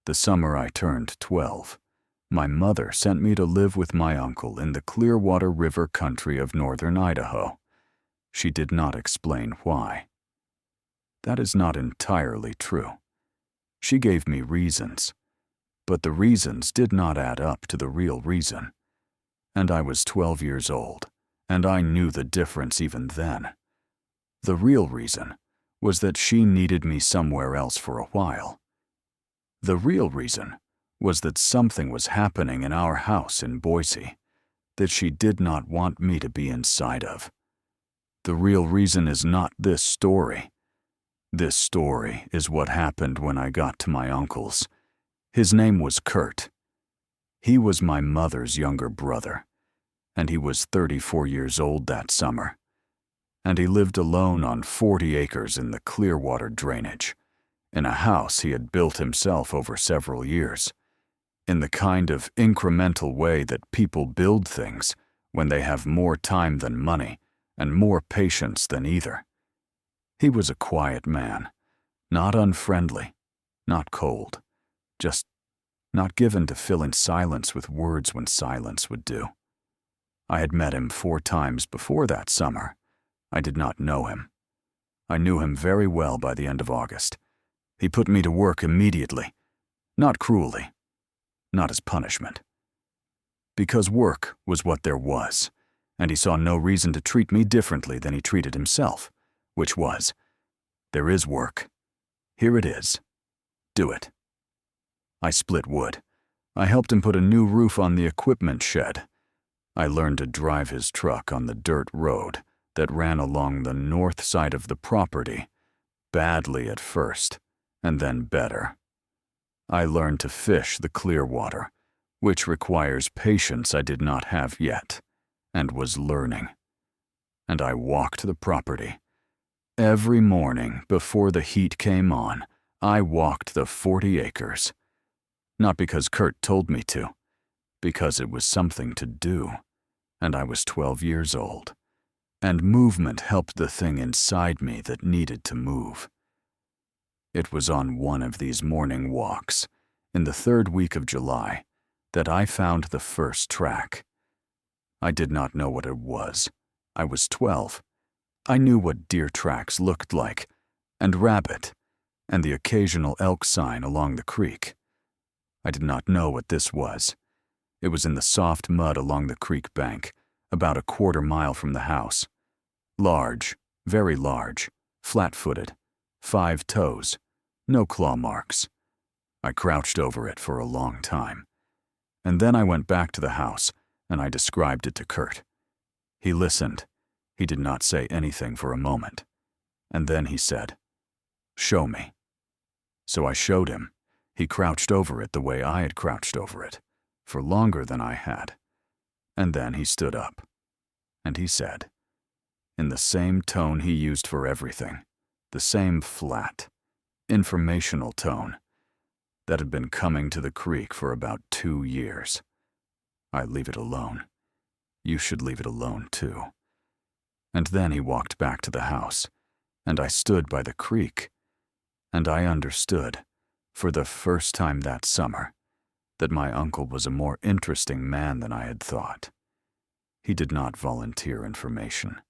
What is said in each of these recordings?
The summer I turned 12, my mother sent me to live with my uncle in the Clearwater River country of northern Idaho. She did not explain why. That is not entirely true. She gave me reasons, but the reasons did not add up to the real reason. And I was 12 years old, and I knew the difference even then. The real reason was that she needed me somewhere else for a while. The real reason was that something was happening in our house in Boise that she did not want me to be inside of. The real reason is not this story. This story is what happened when I got to my uncle's. His name was Kurt. He was my mother's younger brother, and he was 34 years old that summer. And he lived alone on 40 acres in the Clearwater drainage, in a house he had built himself over several years, in the kind of incremental way that people build things when they have more time than money and more patience than either. He was a quiet man, not unfriendly, not cold, just not given to filling silence with words when silence would do. I had met him 4 times before that summer. I did not know him. I knew him very well by the end of August. He put me to work immediately, not cruelly, not as punishment. Because work was what there was, and he saw no reason to treat me differently than he treated himself, which was, there is work. Here it is. Do it. I split wood. I helped him put a new roof on the equipment shed. I learned to drive his truck on the dirt road that ran along the north side of the property, badly at first, and then better. I learned to fish the Clearwater, which requires patience I did not have yet, and was learning. And I walked the property. Every morning before the heat came on, I walked the 40 acres. Not because Kurt told me to, because it was something to do, and I was 12 years old, and movement helped the thing inside me that needed to move. It was on one of these morning walks, in the 3rd week of July, that I found the first track. I did not know what it was. I was 12. I knew what deer tracks looked like, and rabbit, and the occasional elk sign along the creek. I did not know what this was. It was in the soft mud along the creek bank, about a 1/4 mile from the house. Large, very large, flat-footed, 5 toes, no claw marks. I crouched over it for a long time. And then I went back to the house, and I described it to Kurt. He listened. He did not say anything for a moment. And then he said, "Show me." So I showed him. He crouched over it the way I had crouched over it, for longer than I had. And then he stood up. And he said, in the same tone he used for everything, the same flat, informational tone that had been coming to the creek for about 2 years. I leave it alone. You should leave it alone too. And then he walked back to the house, and I stood by the creek, and I understood, for the first time that summer, that my uncle was a more interesting man than I had thought. He did not volunteer information.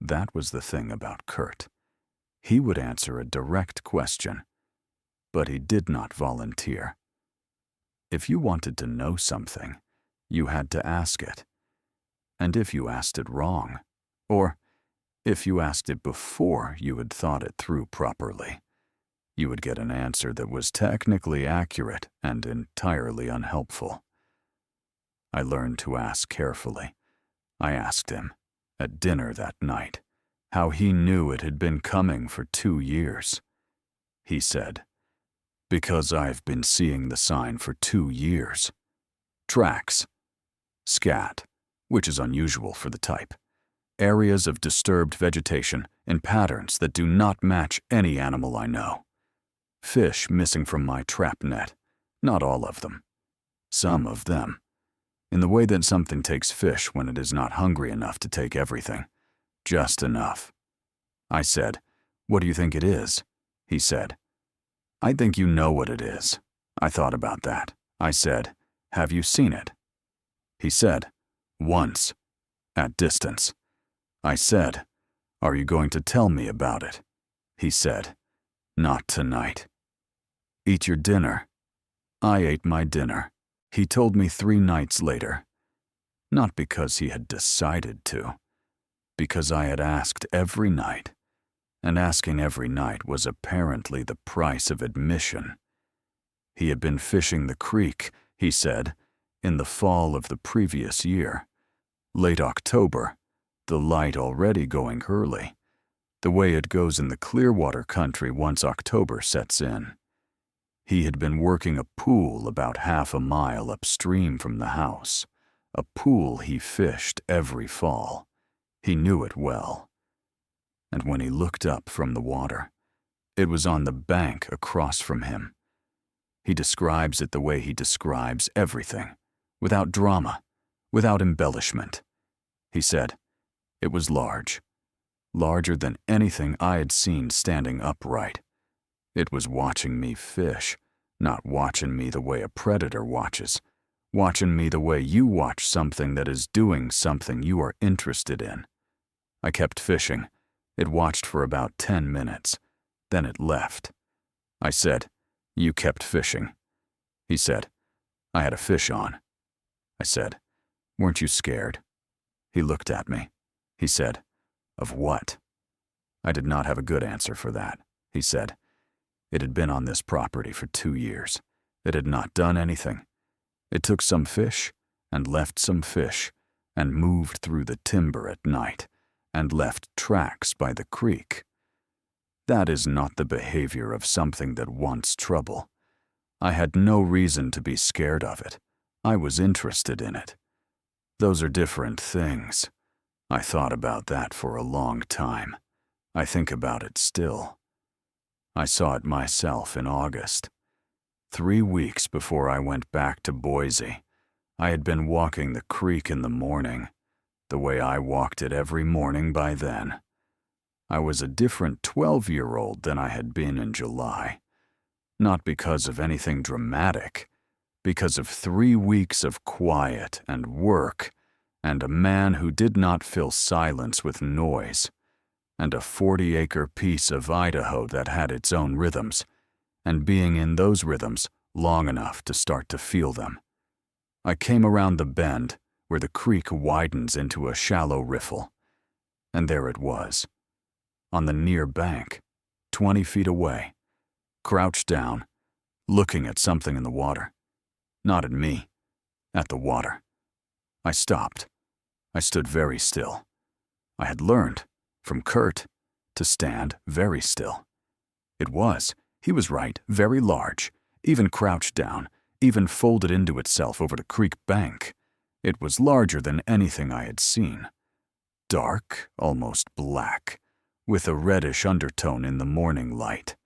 That was the thing about Kurt. He would answer a direct question, but he did not volunteer. If you wanted to know something, you had to ask it. And if you asked it wrong, or if you asked it before you had thought it through properly, you would get an answer that was technically accurate and entirely unhelpful. I learned to ask carefully. I asked him, at dinner that night, how he knew it had been coming for 2 years. He said, "Because I've been seeing the sign for 2 years. Tracks. Scat, which is unusual for the type. Areas of disturbed vegetation in patterns that do not match any animal I know. Fish missing from my trap net. Not all of them. Some of them. In the way that something takes fish when it is not hungry enough to take everything. Just enough." I said, "What do you think it is?" He said, "I think you know what it is. I thought about that. I said, "Have you seen it?" He said, "Once, at distance." I said, "Are you going to tell me about it?" He said, "Not tonight." "Eat your dinner." I ate my dinner. He told me 3 nights later. Not because he had decided to, because I had asked every night, and asking every night was apparently the price of admission. He had been fishing the creek, he said, in the fall of the previous year. Late October, the light already going early, the way it goes in the Clearwater country once October sets in. He had been working a pool about half a mile upstream from the house, a pool he fished every fall. He knew it well. And when he looked up from the water, it was on the bank across from him. He describes it the way he describes everything, without drama, without embellishment. He said, it was large, larger than anything I had seen standing upright. It was watching me fish, not watching me the way a predator watches, watching me the way you watch something that is doing something you are interested in. I kept fishing. It watched for about 10 minutes. Then it left. I said, "You kept fishing." He said, "I had a fish on." I said, "Weren't you scared?" He looked at me. He said, "Of what?" I did not have a good answer for that. He said, "It had been on this property for 2 years. It had not done anything. It took some fish and left some fish and moved through the timber at night and left tracks by the creek. That is not the behavior of something that wants trouble. I had no reason to be scared of it. I was interested in it. Those are different things. I thought about that for a long time. I think about it still. I saw it myself in August. 3 weeks before I went back to Boise, I had been walking the creek in the morning, the way I walked it every morning by then. I was a different 12-year-old than I had been in July. Not because of anything dramatic, because of 3 weeks of quiet and work, and a man who did not fill silence with noise, and a 40-acre piece of Idaho that had its own rhythms, and being in those rhythms long enough to start to feel them. I came around the bend where the creek widens into a shallow riffle, and there it was, on the near bank, 20 feet away, crouched down, looking at something in the water. Not at me, at the water. I stopped. I stood very still. I had learned, from Kurt, to stand very still. He was right, very large, even crouched down, even folded into itself over the creek bank. It was larger than anything I had seen. Dark, almost black, with a reddish undertone in the morning light.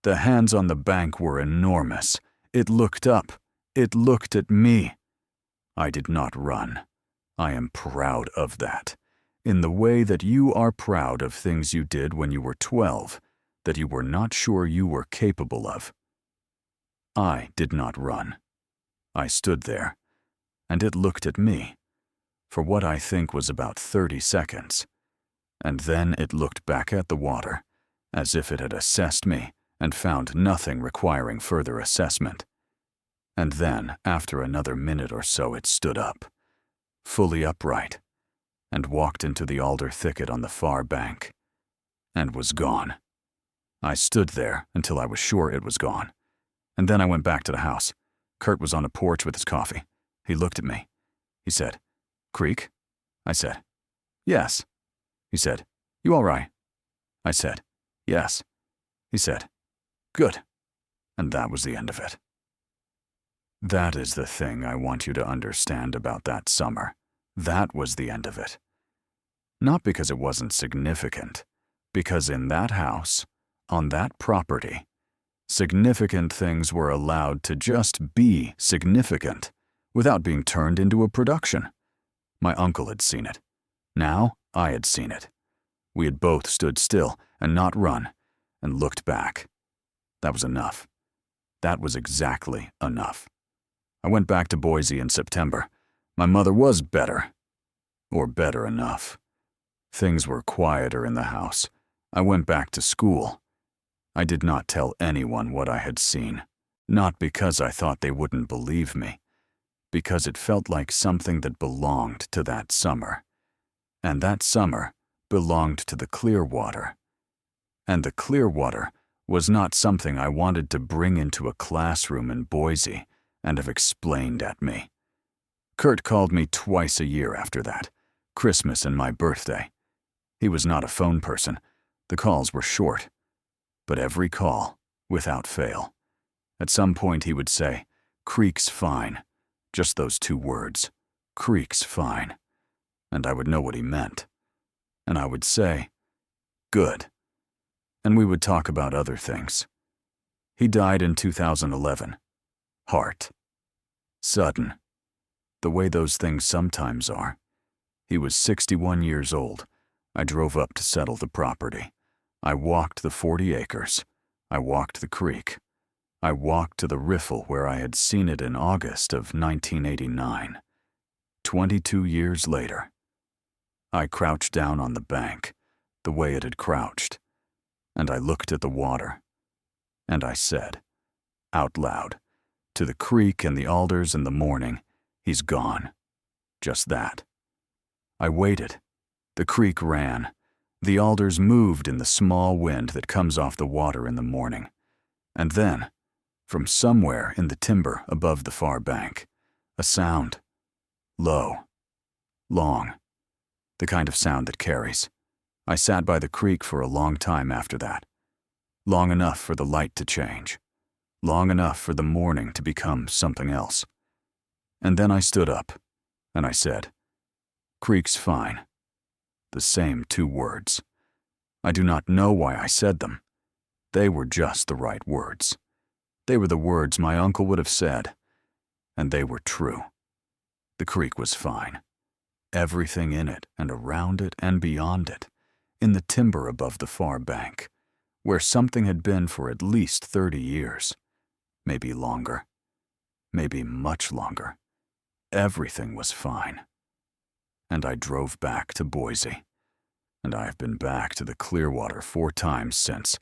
The hands on the bank were enormous. It looked up. It looked at me. I did not run. I am proud of that, in the way that you are proud of things you did when you were 12, that you were not sure you were capable of. I did not run. I stood there, and it looked at me, for what I think was about 30 seconds. And then it looked back at the water, as if it had assessed me and found nothing requiring further assessment. And then, after another minute or so, it stood up, fully upright, and walked into the alder thicket on the far bank, and was gone. I stood there until I was sure it was gone, and then I went back to the house. Kurt was on the porch with his coffee. He looked at me. He said, "Creek?" I said, "Yes." He said, "You all right?" I said, "Yes." He said, "Good." And that was the end of it. That is the thing I want you to understand about that summer. That was the end of it. Not because it wasn't significant, because in that house, on that property, significant things were allowed to just be significant without being turned into a production. My uncle had seen it. Now I had seen it. We had both stood still and not run and looked back. That was enough. That was exactly enough. I went back to Boise in September. My mother was better. Or better enough. Things were quieter in the house. I went back to school. I did not tell anyone what I had seen. Not because I thought they wouldn't believe me. Because it felt like something that belonged to that summer. And that summer belonged to the Clearwater. And the Clearwater was not something I wanted to bring into a classroom in Boise and have explained at me. Kurt called me twice a year after that, Christmas and my birthday. He was not a phone person. The calls were short. But every call, without fail. At some point he would say, "Creek's fine." Just those two words, "Creek's fine." And I would know what he meant. And I would say, "Good." And we would talk about other things. He died in 2011. Heart. Sudden. The way those things sometimes are. He was 61 years old. I drove up to settle the property. I walked the 40 acres. I walked the creek. I walked to the riffle where I had seen it in August of 1989. 22 years later. I crouched down on the bank, the way it had crouched, and I looked at the water, and I said, out loud, to the creek and the alders in the morning, he's gone. Just that. I waited. The creek ran. The alders moved in the small wind that comes off the water in the morning. And then, from somewhere in the timber above the far bank, a sound. Low. Long. The kind of sound that carries. I sat by the creek for a long time after that. Long enough for the light to change. Long enough for the morning to become something else. And then I stood up, and I said, "Creek's fine." The same two words. I do not know why I said them. They were just the right words. They were the words my uncle would have said, and they were true. The creek was fine. Everything in it and around it and beyond it, in the timber above the far bank, where something had been for at least 30 years, maybe longer, maybe much longer. Everything was fine. And I drove back to Boise, and I have been back to the Clearwater 4 times since,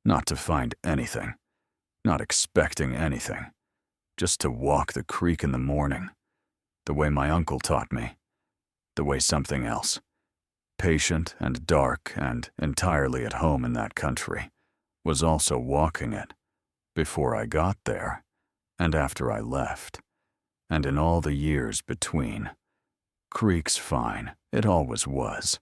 not to find anything, not expecting anything, just to walk the creek in the morning, the way my uncle taught me, the way something else, patient and dark and entirely at home in that country, was also walking it, before I got there, and after I left, and in all the years between. Creek's fine, it always was.